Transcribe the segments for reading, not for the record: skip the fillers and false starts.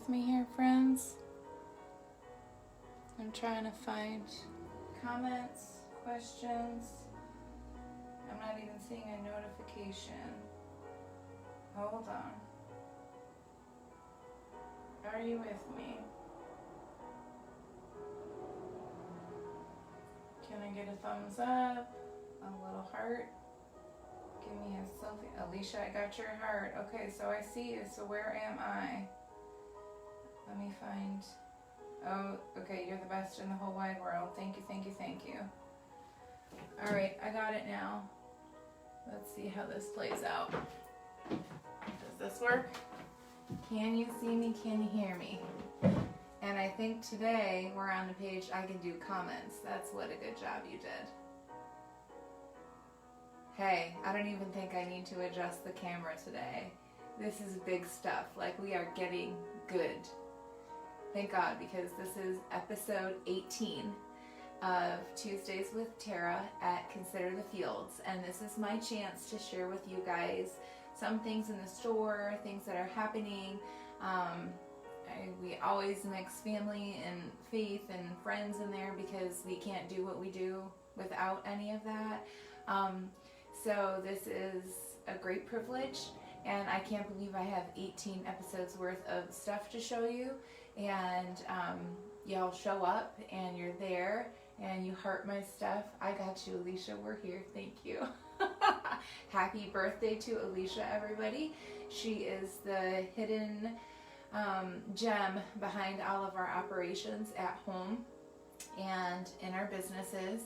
with me here, friends? I'm trying to find comments, questions. I'm not even seeing a notification. Hold on. Are you with me? Can I get a thumbs up? A little heart? Give me a selfie. Alicia, I got your heart. Okay, so I see you. So where am I? Let me find. Oh, okay, you're the best in the whole wide world. Thank you, thank you, thank you. All right, I got it now. Let's see how this plays out. Does this work? Can you see me? Can you hear me? And I think today we're on the page I can do comments. That's what a good job you did. Hey, I don't even think I need to adjust the camera today. This is big stuff. Like, we are getting good. Thank God, because this is episode 18 of Tuesdays with Tara at Consider the Fields. And this is my chance to share with you guys some things in the store, things that are happening. We always mix family and faith and friends in there because we can't do what we do without any of that. So this is a great privilege, and I can't believe I have 18 episodes worth of stuff to show you. And y'all show up and you're there and you heart my stuff. I got you, Alicia. We're here. Thank you. Happy birthday to Alicia, everybody. She is the hidden gem behind all of our operations at home and in our businesses.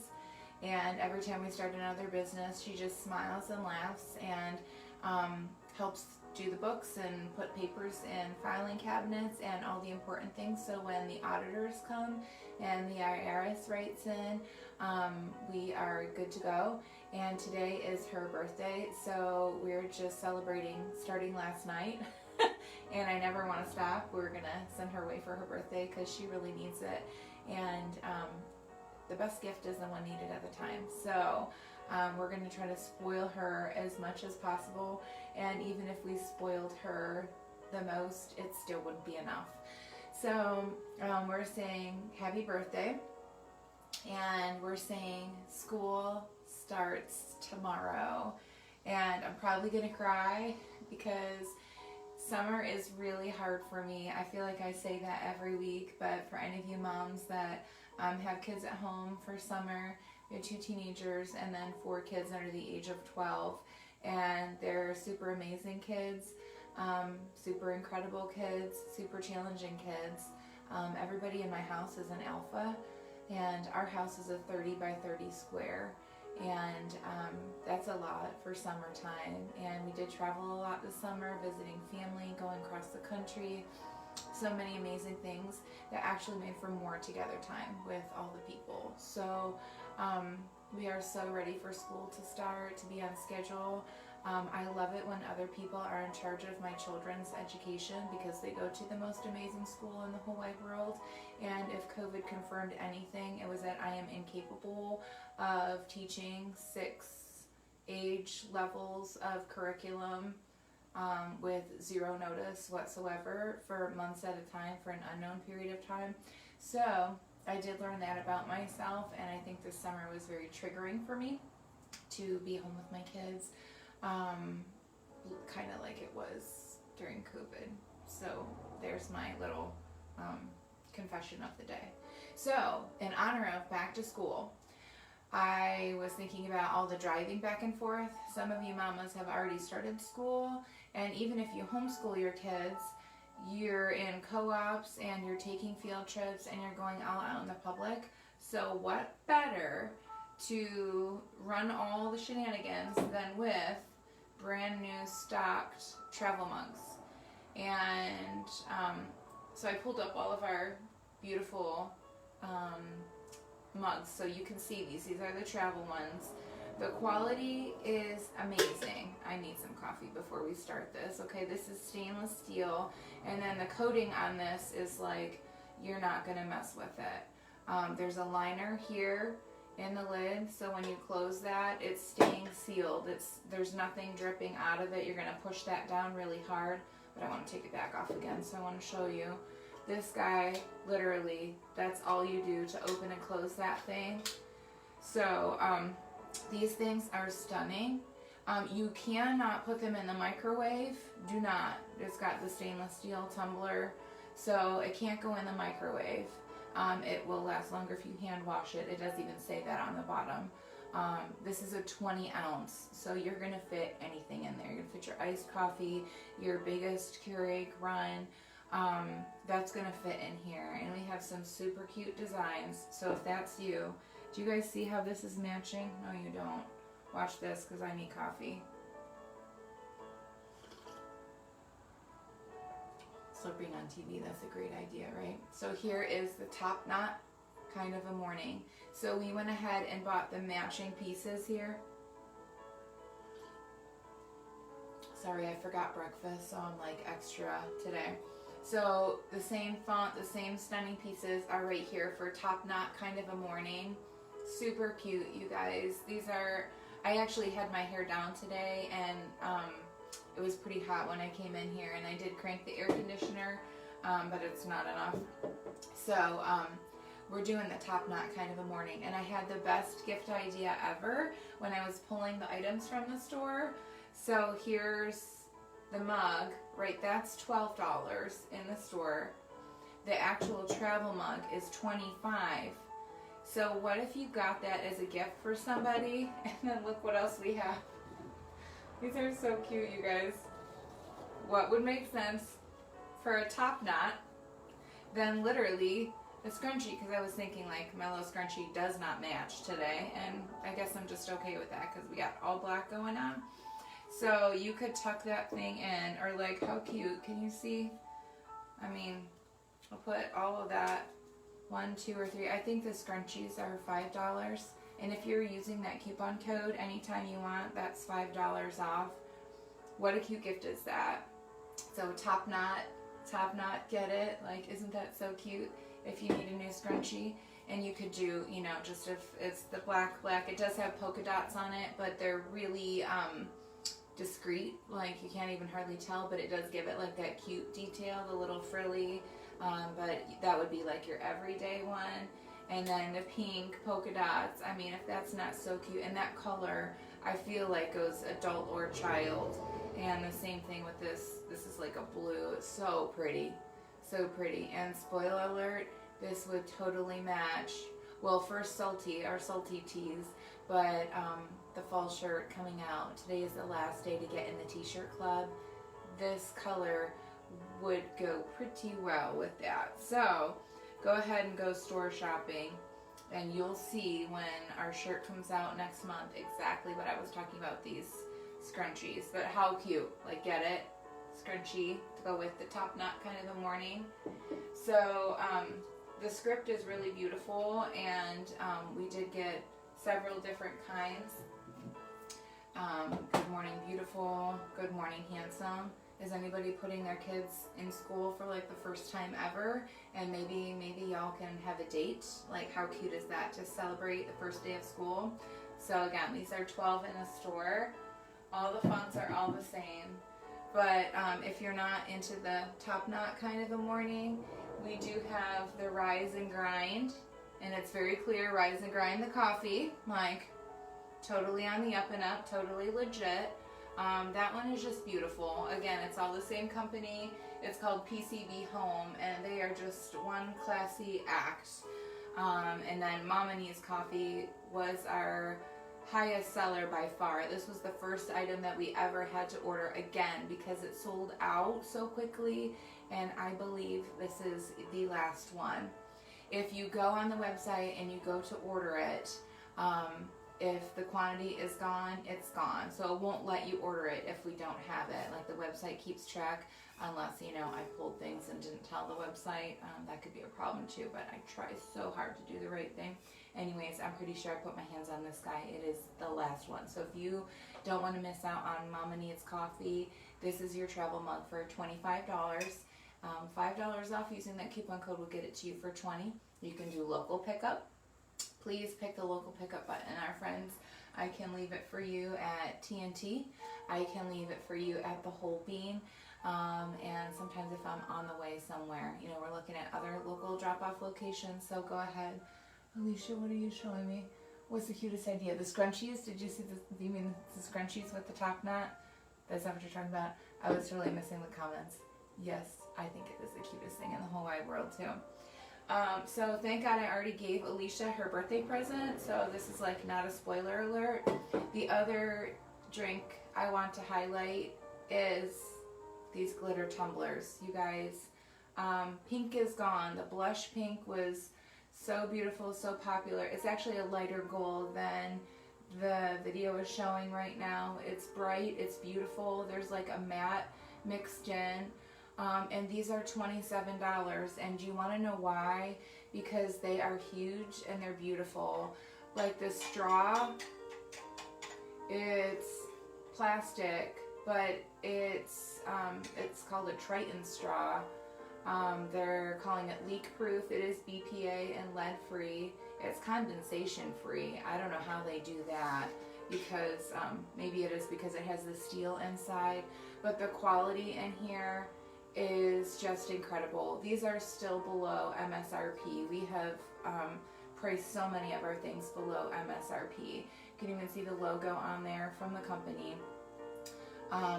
And every time we start another business, she just smiles and laughs and helps do the books and put papers in filing cabinets and all the important things. So when the auditors come and the IRS writes in, we are good to go. And today is her birthday, so we're just celebrating starting last night. And I never want to stop. We're going to send her away for her birthday because she really needs it. And the best gift is the one needed at the time. So we're going to try to spoil her as much as possible. And even if we spoiled her the most, it still wouldn't be enough. So we're saying happy birthday. And we're saying school starts tomorrow. And I'm probably going to cry because summer is really hard for me. I feel like I say that every week, but for any of you moms that have kids at home for summer, we have 2 teenagers and then 4 kids under the age of 12, and they're super amazing kids, super incredible kids, super challenging kids. Everybody in my house is an alpha, and our house is a 30 by 30 square. And that's a lot for summertime, and we did travel a lot this summer, visiting family, going across the country, so many amazing things that actually made for more together time with all the people. So we are so ready for school to start, to be on schedule. I love it when other people are in charge of my children's education because they go to the most amazing school in the whole wide world. And if COVID confirmed anything, it was that I am incapable of teaching 6 age levels of curriculum with 0 notice whatsoever for months at a time for an unknown period of time. So I did learn that about myself, and I think this summer was very triggering for me to be home with my kids. Kind of like it was during COVID. So there's my little confession of the day. So in honor of back to school, I was thinking about all the driving back and forth. Some of you mamas have already started school, and even if you homeschool your kids, you're in co-ops and you're taking field trips and you're going all out in the public. So what better to run all the shenanigans than with brand new stocked travel mugs. And so I pulled up all of our beautiful mugs so you can see these. These are the travel ones. The quality is amazing. I need some coffee before we start this. Okay, this is stainless steel, and then the coating on this is like, you're not gonna mess with it. There's a liner here in the lid, so when you close that, it's staying sealed. There's nothing dripping out of it. You're gonna push that down really hard. but I want to take it back off again, so I want to show you. This guy, literally, that's all you do to open and close that thing. So, these things are stunning. You cannot put them in the microwave. Do not. It's got the stainless steel tumbler, so it can't go in the microwave. It will last longer if you hand wash it. It does even say that on the bottom. This is a 20 ounce, so you're going to fit anything in there. You're going to fit your iced coffee, your biggest Keurig run. That's going to fit in here. And we have some super cute designs. So if that's you, do you guys see how this is matching? No, you don't. Watch this, because I need coffee. Slurping on TV, that's a great idea, right? So here is the top knot kind of a morning. So we went ahead and bought the matching pieces here. Sorry, I forgot breakfast, so I'm like extra today. So the same font, the same stunning pieces are right here for top knot kind of a morning. Super cute, you guys. These are, I actually had my hair down today, and it was pretty hot when I came in here, and I did crank the air conditioner, but it's not enough. So we're doing the top knot kind of a morning, and I had the best gift idea ever when I was pulling the items from the store. So here's the mug, right? That's $12 in the store. The actual travel mug is $25. So what if you got that as a gift for somebody? And then look what else we have. These are so cute, you guys. What would make sense for a top knot? Then literally a scrunchie, because I was thinking like my little scrunchie does not match today, and I guess I'm just okay with that because we got all black going on. So you could tuck that thing in, or like how cute, can you see? I mean, I'll put all of that, 1, 2, or 3. I think the scrunchies are $5, and if you're using that coupon code anytime you want, that's $5 off. What a cute gift is that? So top knot, get it? Like, isn't that so cute? If you need a new scrunchie, and you could do, you know, just if it's the black, it does have polka dots on it, but they're really discreet, like you can't even hardly tell, but it does give it like that cute detail, the little frilly, but that would be like your everyday one. And then the pink polka dots, I mean, if that's not so cute, and that color I feel like goes adult or child. And the same thing with this is like a blue. It's so pretty, so pretty. And spoiler alert, this would totally match, well, first our salty tees, but the fall shirt coming out. Today is the last day to get in the t-shirt club. This color would go pretty well with that. So go ahead and go store shopping, and you'll see when our shirt comes out next month exactly what I was talking about, these scrunchies. But how cute, like, get it? Scrunchie to go with the top knot kind of the morning. So the script is really beautiful, and we did get several different kinds. Good morning, beautiful. Good morning, handsome. Is anybody putting their kids in school for like the first time ever? And maybe y'all can have a date. Like, how cute is that to celebrate the first day of school? So again, these are $12 in the store. All the fonts are all the same. But if you're not into the top knot kind of a morning, we do have the Rise and Grind. And it's very clear, Rise and Grind the coffee. Like, totally on the up and up, totally legit. That one is just beautiful. Again, it's all the same company. It's called PCB Home, and they are just one classy act. And then Mama Needs Coffee was our highest seller by far. This was the first item that we ever had to order again because it sold out so quickly, and I believe this is the last one. If you go on the website and you go to order it, if the quantity is gone, it's gone. So it won't let you order it if we don't have it. Like, the website keeps track, unless, you know, I pulled things and didn't tell the website. That could be a problem too, but I try so hard to do the right thing. Anyways, I'm pretty sure I put my hands on this guy. It is the last one. So if you don't want to miss out on Mama Needs Coffee, this is your travel mug for $25. $5 off using that coupon code will get it to you for $20. You can do local pickup. Please pick the local pickup button. Our friends I can leave it for you at TNT. I can leave it for you at the Whole Bean. And sometimes if I'm on the way somewhere, you know, we're looking at other local drop-off locations. So go ahead. Alicia, what are you showing me? What's the cutest idea? The scrunchies? Did you see the, do you mean the scrunchies with the top knot? That's not what you're talking about? I was totally missing the comments. Yes, I think it is the cutest thing in the whole wide world too. So thank God I already gave Alicia her birthday present, so this is like not a spoiler alert. The other drink I want to highlight is these glitter tumblers. You guys, pink is gone. The blush pink was so beautiful, so popular. It's actually a lighter gold than the video is showing right now. It's bright, it's beautiful. There's like a matte mixed in. And these are $27. And do you want to know why? Because they are huge and they're beautiful. Like the straw, it's plastic, but it's called a Triton straw. They're calling it leak proof. It is BPA and lead free. It's condensation free. I don't know how they do that, because maybe it is because it has the steel inside, but the quality in here is just incredible. These are still below MSRP. We have priced so many of our things below MSRP. You can even see the logo on there from the company.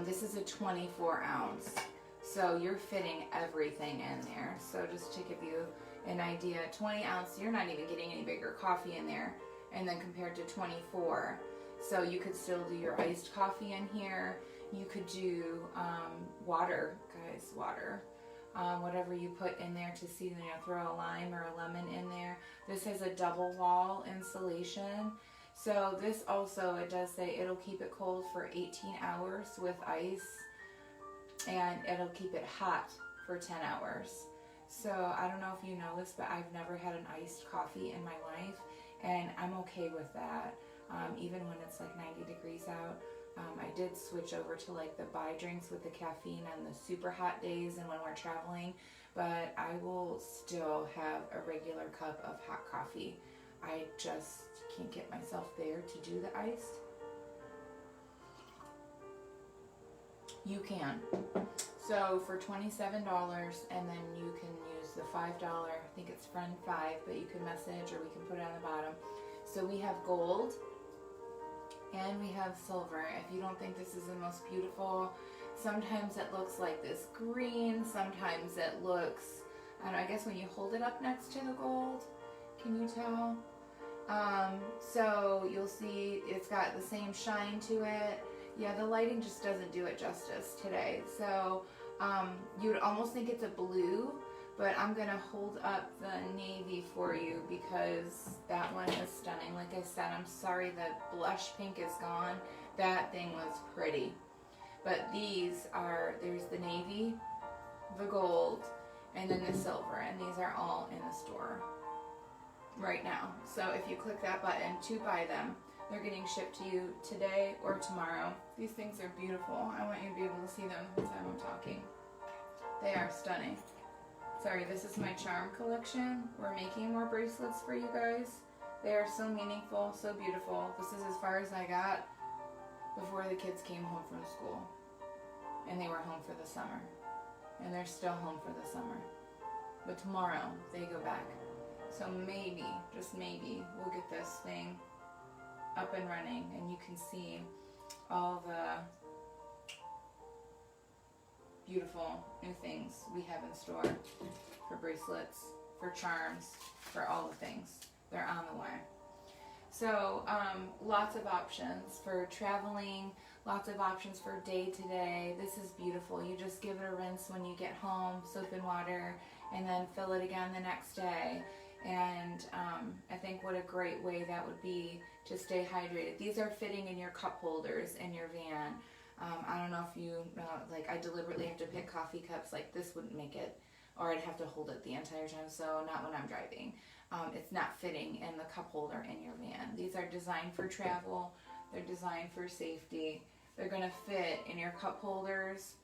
This is a 24 ounce. So you're fitting everything in there. So just to give you an idea, 20 ounce, you're not even getting any bigger coffee in there. And then compared to 24, so you could still do your iced coffee in here. You could do water, guys, water. Whatever you put in there to season, you know, throw a lime or a lemon in there. This has a double wall insulation. So this also, it does say it'll keep it cold for 18 hours with ice, and it'll keep it hot for 10 hours. So I don't know if you know this, but I've never had an iced coffee in my life, and I'm okay with that. Even when it's like 90 degrees out. I did switch over to like the buy drinks with the caffeine on the super hot days and when we're traveling, but I will still have a regular cup of hot coffee. I just can't get myself there to do the iced. You can. So for $27, and then you can use the $5, I think it's friend 5, but you can message or we can put it on the bottom. So we have gold and we have silver. If you don't think this is the most beautiful, sometimes it looks like this green, sometimes it looks, I don't know, I guess when you hold it up next to the gold, can you tell? So you'll see it's got the same shine to it. Yeah, the lighting just doesn't do it justice today. So you would almost think it's a blue, but I'm gonna hold up the navy for you because that one is stunning. Like I said, I'm sorry the blush pink is gone. That thing was pretty. But these are, there's the navy, the gold, and then the silver, and these are all in the store right now. So if you click that button to buy them, they're getting shipped to you today or tomorrow. These things are beautiful. I want you to be able to see them the whole time I'm talking. They are stunning. Sorry, this is my charm collection. We're making more bracelets for you guys. They are so meaningful, so beautiful. This is as far as I got before the kids came home from school. And they were home for the summer. And they're still home for the summer. But tomorrow, they go back. So maybe, just maybe, we'll get this thing up and running and you can see all the beautiful new things we have in store for bracelets, for charms, for all the things. They're on the way. So lots of options for traveling, lots of options for day to day. This is beautiful. You just give it a rinse when you get home, soap and water, and then fill it again the next day. And I think what a great way that would be to stay hydrated. These are fitting in your cup holders in your van. I don't know if you know, like I deliberately have to pick coffee cups, like this wouldn't make it, or I'd have to hold it the entire time, so not when I'm driving. It's not fitting in the cup holder in your van. These are designed for travel, they're designed for safety, they're going to fit in your cup holders,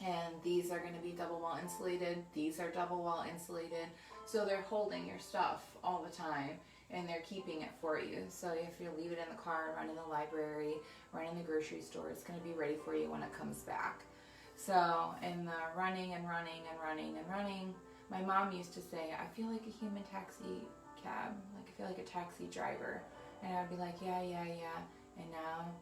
and these are going to be double wall insulated, these are double wall insulated, so they're holding your stuff all the time. and they're keeping it for you. So if you leave it in the car, run in the library, run in the grocery store, it's going to be ready for you when it comes back. So in the running, my mom used to say, I feel like a human taxi cab, like I feel like a taxi driver. And I'd be like, yeah. And now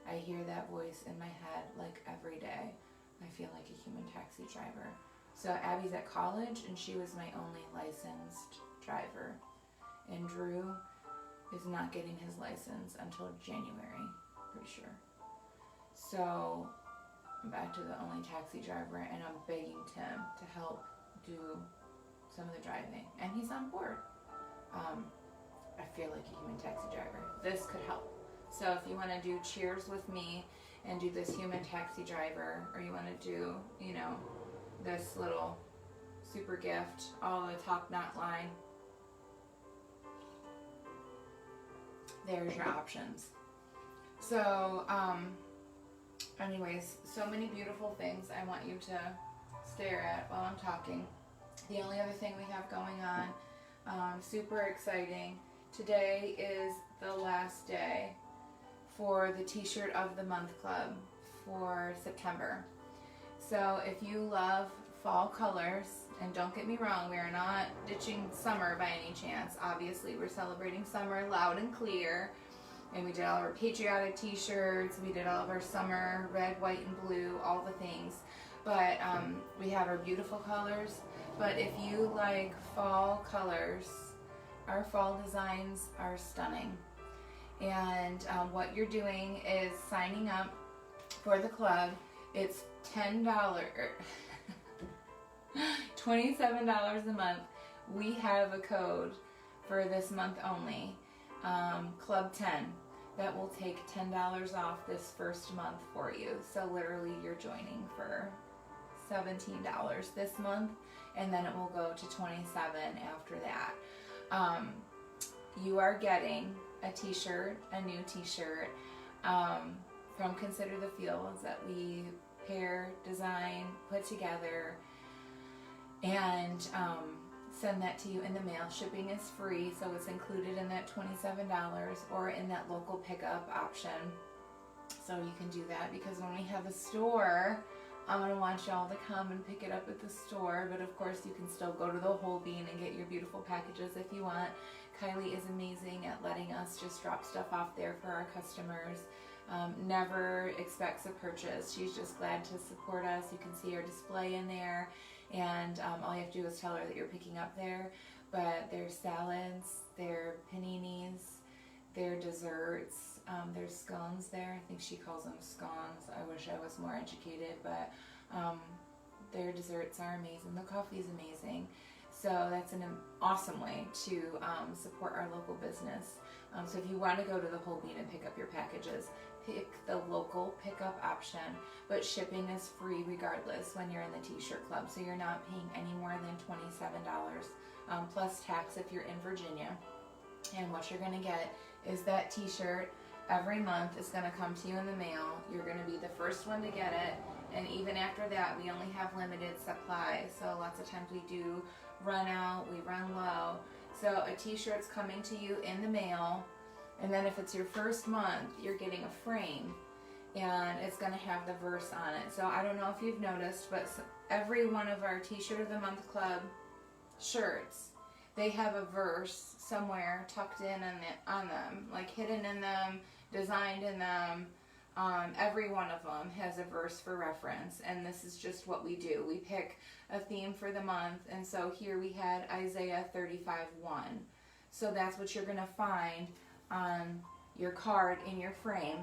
I hear that voice in my head like every day. I feel like a human taxi driver. So Abby's at college, and she was my only licensed driver. And Drew is not getting his license until January, pretty sure. So I'm back to the only taxi driver, and I'm begging Tim to help do some of the driving. And he's on board. I feel like a human taxi driver. This could help. So if you want to do cheers with me and do this human taxi driver, or you want to do, you know, this little super gift, all the top knot line, there's your options. So, anyways, so many beautiful things I want you to stare at while I'm talking. The only other thing we have going on, super exciting, today is the last day for the T-shirt of the month club for September. So if you love fall colors, and don't get me wrong, we are not ditching summer by any chance. Obviously, we're celebrating summer loud and clear. And we did all of our patriotic T-shirts, we did all of our summer red, white, and blue, all the things. But we have our beautiful colors. But if you like fall colors, our fall designs are stunning. And what you're doing is signing up for the club. It's $10, $27 a month. We have a code for this month only, Club 10, that will take $10 off this first month for you. So literally you're joining for $17 this month, and then it will go to $27 after that. You are getting a t-shirt, a new t-shirt from Consider the Fields that we pair, design, put together, and send that to you in the mail. Shipping is free, so it's included in that $27 or in that local pickup option. So you can do that, because when we have a store, I'm going to want y'all to come and pick it up at the store, but of course you can still go to the Whole Bean and get your beautiful packages if you want. Kylie is amazing at letting us just drop stuff off there for our customers. Never expects a purchase. She's just glad to support us. You can see our display in there, and all you have to do is tell her that you're picking up there. But there's salads, there are paninis, there are desserts, there's scones there. I think she calls them scones. I wish I was more educated, but their desserts are amazing. The coffee is amazing. So that's an awesome way to support our local business. So if you want to go to the Whole Bean and pick up your packages, pick the local pickup option, but shipping is free regardless when you're in the T-shirt club. So you're not paying any more than $27 plus tax if you're in Virginia. And what you're going to get is that T-shirt every month. Is going to come to you in the mail. You're going to be the first one to get it. And even after that, we only have limited supply. So lots of times we do run out, we run low. So a t-shirt's coming to you in the mail, and then if it's your first month, you're getting a frame, and it's going to have the verse on it. So I don't know if you've noticed, but every one of our T-shirt of the month club shirts, they have a verse somewhere tucked in on them, like hidden in them, designed in them. Every one of them has a verse for reference, and this is just what we do. We pick a theme for the month, and so here we had Isaiah 35:1. So that's what you're going to find on your card in your frame,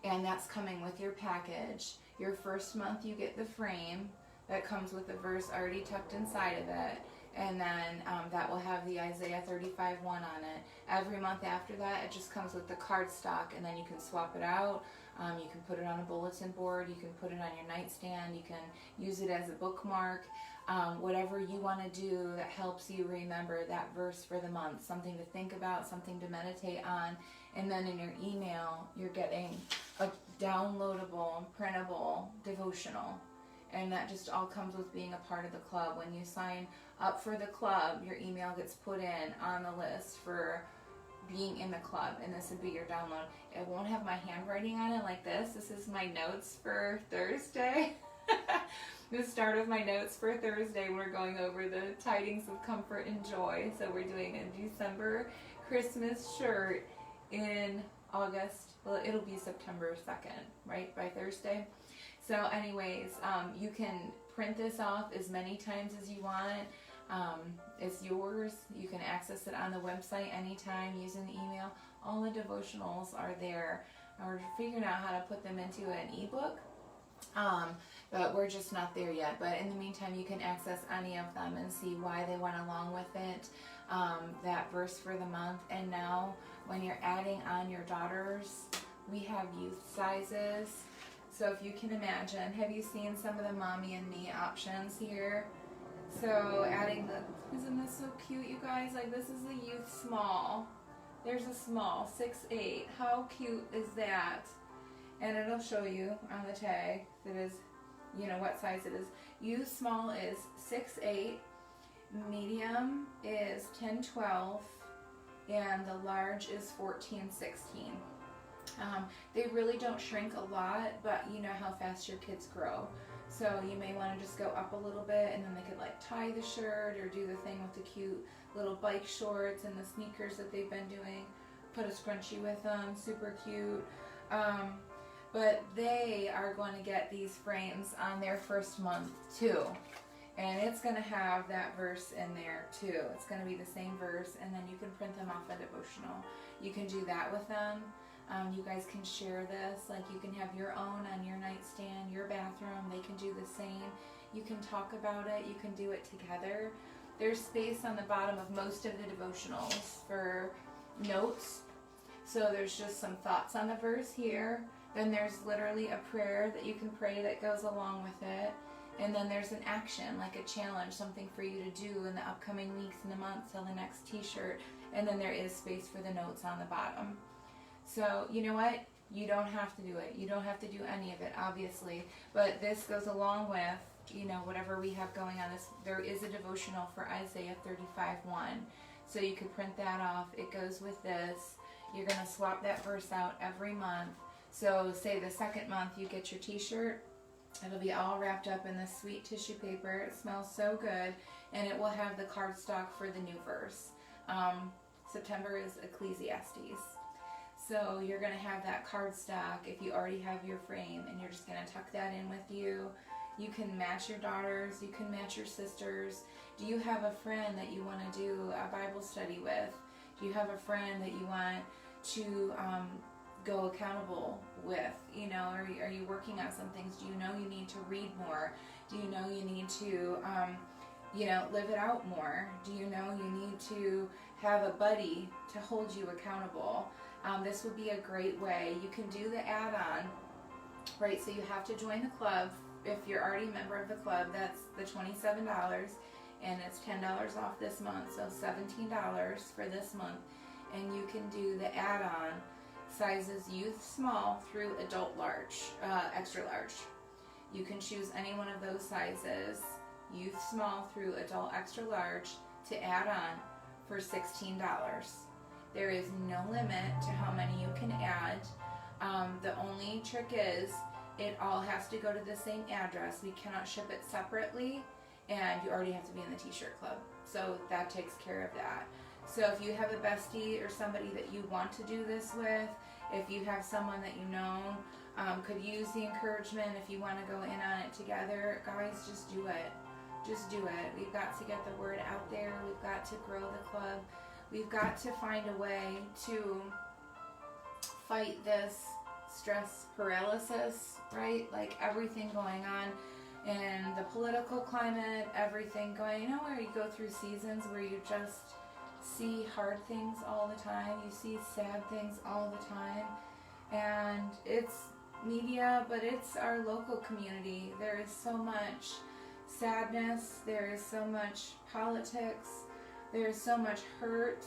and that's coming with your package. Your first month you get the frame that comes with the verse already tucked inside of it, and then that will have the Isaiah 35:1 on it. Every month after that, it just comes with the card stock, and then you can swap it out. You can put it on a bulletin board. You can put it on your nightstand. You can use it as a bookmark. Whatever you want to do that helps you remember that verse for the month. Something to think about, something to meditate on. And then in your email, you're getting a downloadable, printable devotional. And that just all comes with being a part of the club. When you sign up for the club, your email gets put in on the list for being in the club, and this would be your download. It won't have my handwriting on it like this. This is my notes for Thursday. The start of my notes for Thursday. We're going over the tidings of comfort and joy. So we're doing a December Christmas shirt in August. Well, it'll be September 2nd, right, by Thursday. So anyways, you can print this off as many times as you want. It's yours. You can access it on the website anytime using the email. All the devotionals are there. We're figuring out how to put them into an ebook, but we're just not there yet. But in the meantime, you can access any of them and see why they went along with it, that verse for the month. And now when you're adding on your daughters, we have youth sizes. So if you can imagine, have you seen some of the mommy and me options here? So adding isn't this so cute, you guys? Like, this is the youth small. There's a small, 6'8". How cute is that? And it'll show you on the tag that is, what size it is. Youth small is 6'8", medium is 10-12, and the large is 14-16. They really don't shrink a lot, but you know how fast your kids grow. So you may want to just go up a little bit, and then they could like tie the shirt or do the thing with the cute little bike shorts and the sneakers that they've been doing. Put a scrunchie with them, super cute. But they are going to get these frames on their first month too. And it's going to have that verse in there too. It's going to be the same verse, and then you can print them off a devotional. You can do that with them. You guys can share this, like you can have your own on your nightstand, your bathroom. They can do the same. You can talk about it. You can do it together. There's space on the bottom of most of the devotionals for notes. So there's just some thoughts on the verse here. Then there's literally a prayer that you can pray that goes along with it. And then there's an action, like a challenge, something for you to do in the upcoming weeks and the months till the next t-shirt. And then there is space for the notes on the bottom. So, you know what? You don't have to do it. You don't have to do any of it, obviously. But this goes along with, whatever we have going on. There is a devotional for Isaiah 35:1. So you could print that off. It goes with this. You're going to swap that verse out every month. So say the second month you get your t-shirt. It'll be all wrapped up in this sweet tissue paper. It smells so good. And it will have the cardstock for the new verse. September is Ecclesiastes. So you're going to have that cardstock if you already have your frame, and you're just going to tuck that in with you. You can match your daughters. You can match your sisters. Do you have a friend that you want to do a Bible study with? Do you have a friend that you want to go accountable with? Are you working on some things? Do you know you need to read more? Do you know you need to, live it out more? Do you know you need to have a buddy to hold you accountable? This would be a great way. You can do the add-on, right? So you have to join the club. If you're already a member of the club, that's the $27, and it's $10 off this month, so $17 for this month. And you can do the add-on sizes youth small through adult large, extra large. You can choose any one of those sizes, youth small through adult extra large, to add on for $16. There is no limit to how many you can add. The only trick is it all has to go to the same address. We cannot ship it separately, and you already have to be in the t-shirt club. So that takes care of that. So if you have a bestie or somebody that you want to do this with, if you have someone that could use the encouragement, if you want to go in on it together, guys, just do it. Just do it. We've got to get the word out there. We've got to grow the club. We've got to find a way to fight this stress paralysis, right? Like everything going on in the political climate, everything going, where you go through seasons where you just see hard things all the time. You see sad things all the time. And it's media, but it's our local community. There is so much sadness. There is so much politics. There's so much hurt.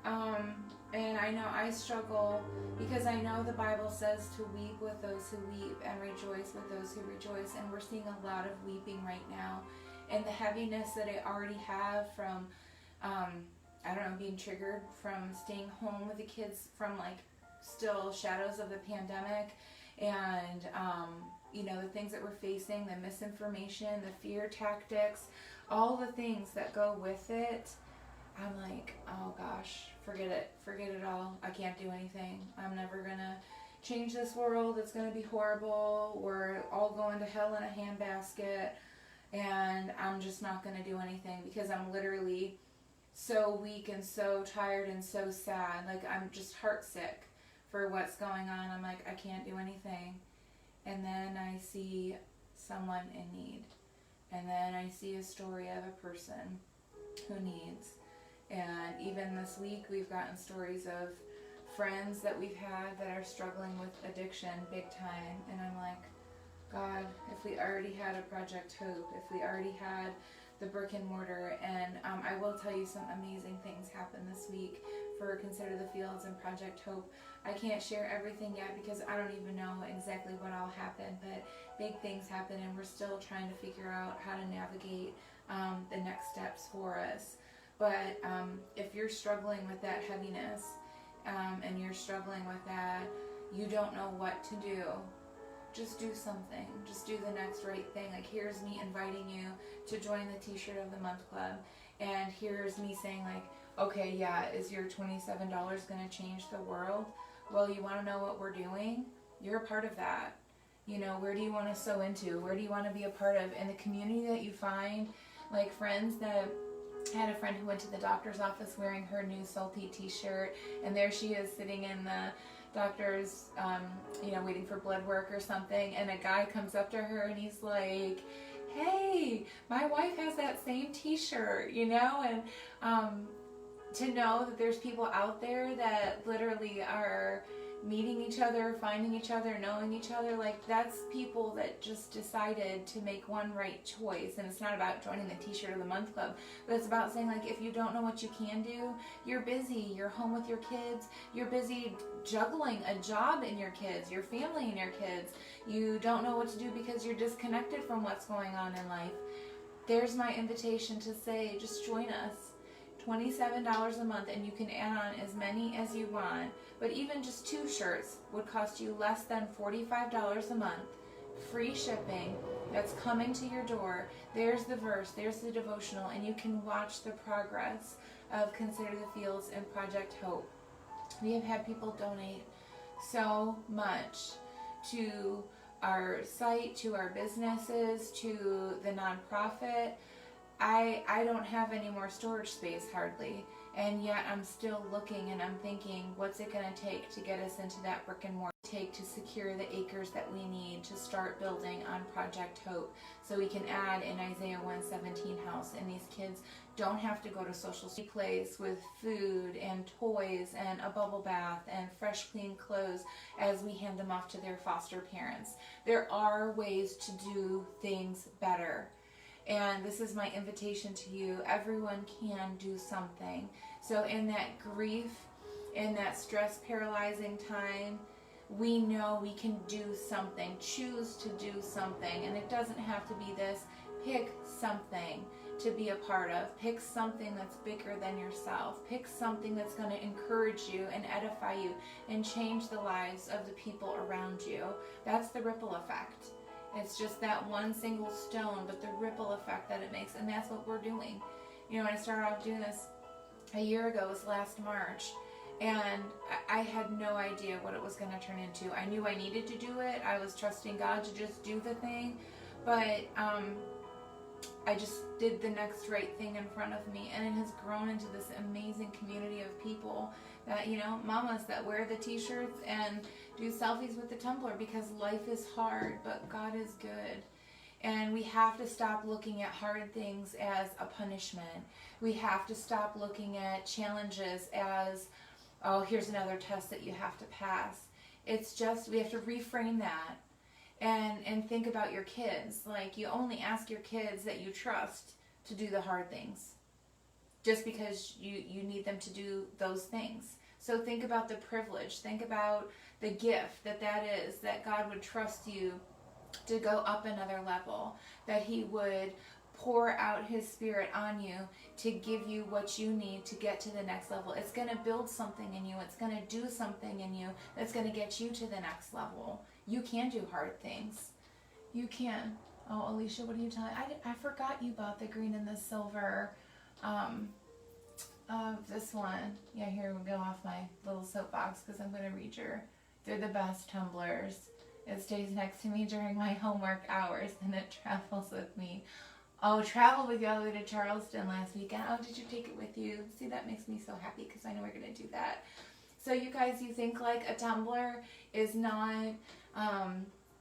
And I know I struggle because I know the Bible says to weep with those who weep and rejoice with those who rejoice. And we're seeing a lot of weeping right now. And the heaviness that I already have from, I don't know, being triggered from staying home with the kids from like still shadows of the pandemic. And, you know, the things that we're facing, the misinformation, the fear tactics, all the things that go with it. I'm like, oh gosh, forget it all. I can't do anything. I'm never gonna change this world. It's gonna be horrible. We're all going to hell in a handbasket, and I'm just not gonna do anything because I'm literally so weak and so tired and so sad. Like, I'm just heartsick for what's going on. I'm like, I can't do anything. And then I see someone in need. And then I see a story of a person who needs. And even this week we've gotten stories of friends that we've had that are struggling with addiction big time. And I'm like, God, if we already had a Project Hope, if we already had the brick and mortar. And I will tell you some amazing things happened this week for Consider the Fields and Project Hope. I can't share everything yet because I don't even know exactly what all happened, but big things happen, and we're still trying to figure out how to navigate the next steps for us. But if you're struggling with that heaviness and you're struggling with that, you don't know what to do, just do something. Just do the next right thing. Like, here's me inviting you to join the T-shirt of the month club, and here's me saying like, okay, yeah, is your $27 going to change the world? Well, you want to know what we're doing? You're a part of that. You know, where do you want to sow into? Where do you want to be a part of? And the community that you find, like friends that... I had a friend who went to the doctor's office wearing her new Salty T-shirt, and there she is sitting in the doctor's, you know, waiting for blood work or something, and a guy comes up to her and he's like, hey, my wife has that same T-shirt, you know. And to know that there's people out there that literally are meeting each other, finding each other, knowing each other, like, that's people that just decided to make one right choice. And it's not about joining the T-shirt of the month club, but it's about saying, like, if you don't know what you can do, you're busy, you're home with your kids, you're busy juggling a job in your kids, your family and your kids, you don't know what to do because you're disconnected from what's going on in life. There's my invitation to say, just join us. $27 a month, and you can add on as many as you want. But even just 2 shirts would cost you less than $45 a month. Free shipping that's coming to your door. There's the verse, there's the devotional, and you can watch the progress of Consider the Fields and Project Hope. We have had people donate so much to our site, to our businesses, to the nonprofit. I don't have any more storage space hardly, and yet I'm still looking and I'm thinking, what's it going to take to get us into that brick and mortar, take to secure the acres that we need to start building on Project Hope, so we can add an Isaiah 1:17 house, and these kids don't have to go to social place with food and toys and a bubble bath and fresh clean clothes as we hand them off to their foster parents. There are ways to do things better. And this is my invitation to you. Everyone can do something. So in that grief, in that stress paralyzing time, we know we can do something. Choose to do something. And it doesn't have to be this. Pick something to be a part of. Pick something that's bigger than yourself. Pick something that's going to encourage you and edify you and change the lives of the people around you. That's the ripple effect. It's just that one single stone, but the ripple effect that it makes, and that's what we're doing. You know, when I started off doing this a year ago, it was last March, and I had no idea what it was going to turn into. I knew I needed to do it. I was trusting God to just do the thing, but I just did the next right thing in front of me, and it has grown into this amazing community of people that, you know, mamas that wear the T-shirts and do selfies with the Tumbler, because life is hard, but God is good. And we have to stop looking at hard things as a punishment. We have to stop looking at challenges as, oh, here's another test that you have to pass. It's just, we have to reframe that and think about your kids. Like, you only ask your kids that you trust to do the hard things. just because you need them to do those things. So think about the privilege. Think about the gift that is, that God would trust you to go up another level, that he would pour out his Spirit on you to give you what you need to get to the next level. It's going to build something in you. It's going to do something in you that's going to get you to the next level. You can do hard things. You can. Oh, Alicia, what are you telling? I forgot you bought the green and the silver of this one. Yeah, here we go off my little soapbox because I'm going to read they're the best tumblers. It stays next to me during my homework hours and it travels with me. Oh, traveled with you all the way to Charleston last weekend. Oh, did you take it with you? See, that makes me so happy because I know we're going to do that. So you guys, you think like a tumbler is not,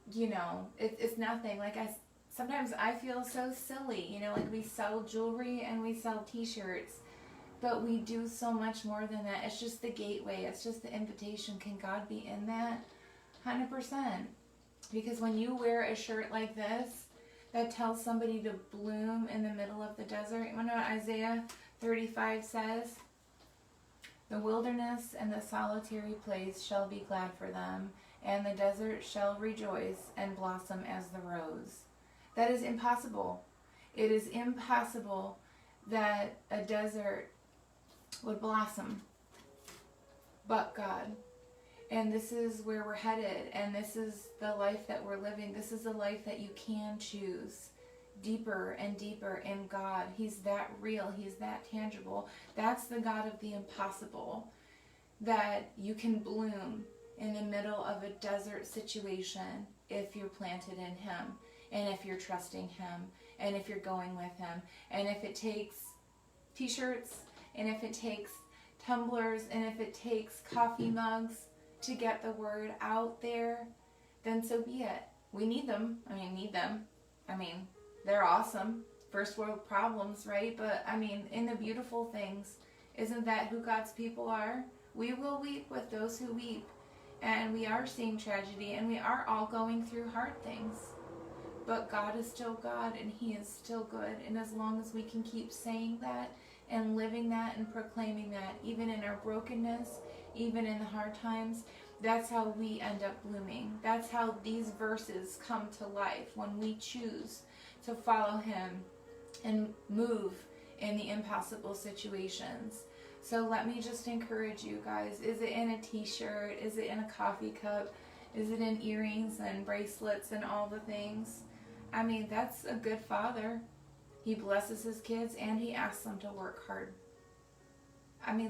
it's nothing. Like sometimes I feel so silly, like we sell jewelry and we sell t-shirts, but we do so much more than that. It's just the gateway. It's just the invitation. Can God be in that? 100%. Because when you wear a shirt like this that tells somebody to bloom in the middle of the desert, you know what Isaiah 35 says? The wilderness and the solitary place shall be glad for them, and the desert shall rejoice and blossom as the rose. That is impossible. It is impossible that a desert would blossom, but God. And this is where we're headed, and this is the life that we're living. This is the life that you can choose. Deeper and deeper in God. He's that real. He's that tangible. That's the God of the impossible. That you can bloom in the middle of a desert situation if you're planted in him, and if you're trusting him, and if you're going with him. And if it takes t-shirts, and if it takes tumblers, and if it takes coffee mugs to get the word out there, then so be it. We need them. They're awesome. First world problems, right? But in the beautiful things, isn't that who God's people are? We will weep with those who weep. And we are seeing tragedy, and we are all going through hard things. But God is still God, and he is still good. And as long as we can keep saying that and living that and proclaiming that, even in our brokenness, even in the hard times, that's how we end up blooming. That's how these verses come to life, when we choose to follow him and move in the impossible situations. So let me just encourage you guys. Is it in a t-shirt? Is it in a coffee cup? Is it in earrings and bracelets and all the things? That's a good father. He blesses his kids and he asks them to work hard.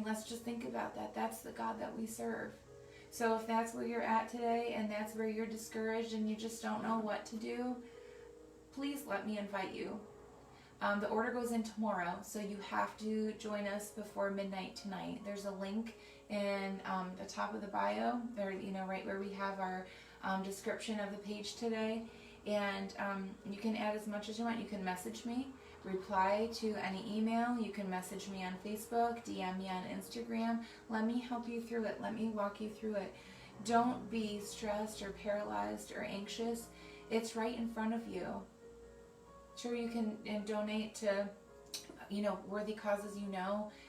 Let's just think about that. That's the God that we serve. So if that's where you're at today, and that's where you're discouraged and you just don't know what to do, please let me invite you. The order goes in tomorrow, so you have to join us before midnight tonight. There's a link in the top of the bio, there, right where we have our description of the page today. And you can add as much as you want. You can message me, reply to any email. You can message me on Facebook, DM me on Instagram. Let me help you through it. Let me walk you through it. Don't be stressed or paralyzed or anxious. It's right in front of you. Sure, you can donate to, worthy causes,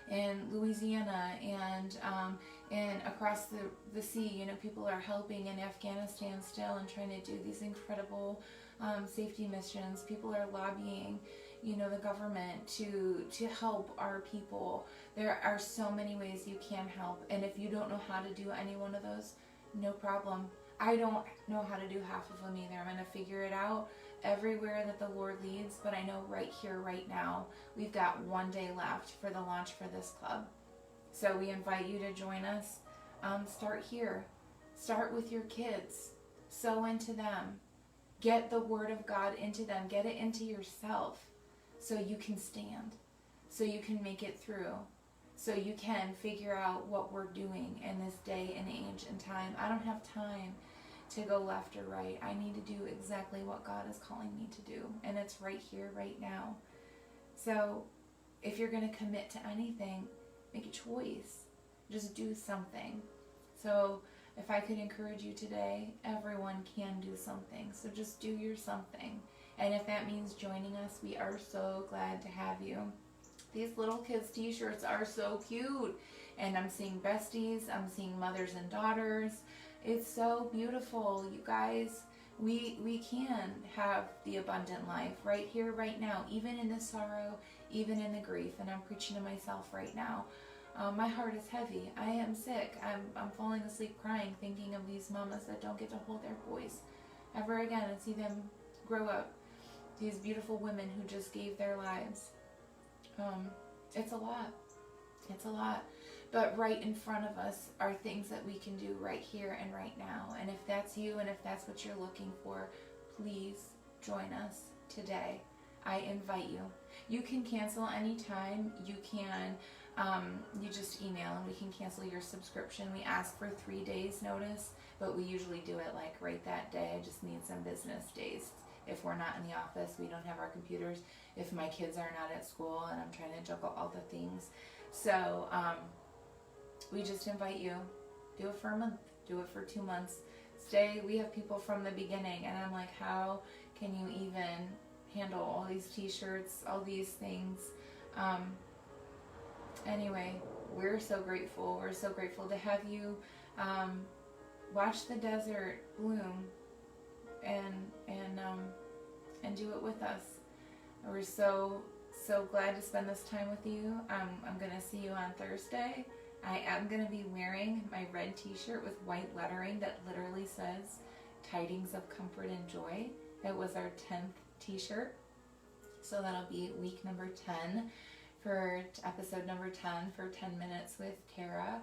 in Louisiana and across the sea. People are helping in Afghanistan still and trying to do these incredible safety missions. People are lobbying, the government to help our people. There are so many ways you can help, and if you don't know how to do any one of those, no problem. I don't know how to do half of them either. I'm going to figure it out everywhere that the Lord leads, but I know right here, right now, we've got one day left for the launch for this club. So we invite you to join us. Start here. Start with your kids. Sow into them. Get the word of God into them. Get it into yourself so you can stand, so you can make it through, so you can figure out what we're doing in this day and age and time. I don't have time to go left or right. I need to do exactly what God is calling me to do, and it's right here, right now. So if you're going to commit to anything, make a choice. Just do something. So if I could encourage you today, everyone can do something. So just do your something. And if that means joining us, we are so glad to have you. These little kids' t-shirts are so cute. And I'm seeing besties, I'm seeing mothers and daughters. It's so beautiful, you guys. We can have the abundant life right here, right now, even in the sorrow, even in the grief. And I'm preaching to myself right now. My heart is heavy. I am sick. I'm falling asleep crying, thinking of these mamas that don't get to hold their boys ever again and see them grow up. These beautiful women who just gave their lives. It's a lot. It's a lot. But right in front of us are things that we can do right here and right now. And if that's you and if that's what you're looking for, please join us today. I invite you. You can cancel anytime. You can, you just email and we can cancel your subscription. We ask for 3 days notice, but we usually do it like right that day. I just need some business days. If we're not in the office, we don't have our computers. If my kids are not at school and I'm trying to juggle all the things. So, we just invite you. Do it for a month. Do it for 2 months. Stay. We have people from the beginning, and I'm like, how can you even handle all these t-shirts, all these things? Anyway, we're so grateful. We're so grateful to have you watch the desert bloom and do it with us. We're so glad to spend this time with you. I'm gonna see you on Thursday. I am going to be wearing my red t-shirt with white lettering that literally says Tidings of Comfort and Joy. It was our 10th t-shirt. So that'll be week number 10 for episode number 10 for 10 minutes with Tara.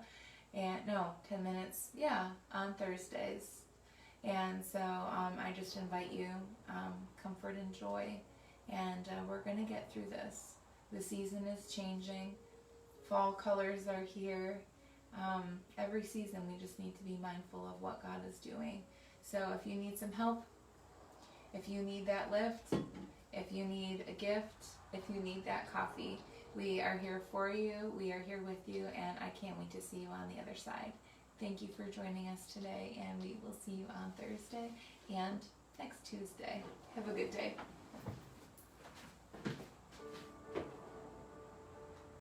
And no, 10 minutes, yeah, on Thursdays. And so I just invite you, comfort and joy. And we're going to get through this. The season is changing. Fall colors are here. Every season we just need to be mindful of what God is doing. So if you need some help, if you need that lift, if you need a gift, if you need that coffee, we are here for you. We are here with you, and I can't wait to see you on the other side. Thank you for joining us today, and we will see you on Thursday and next Tuesday. Have a good day.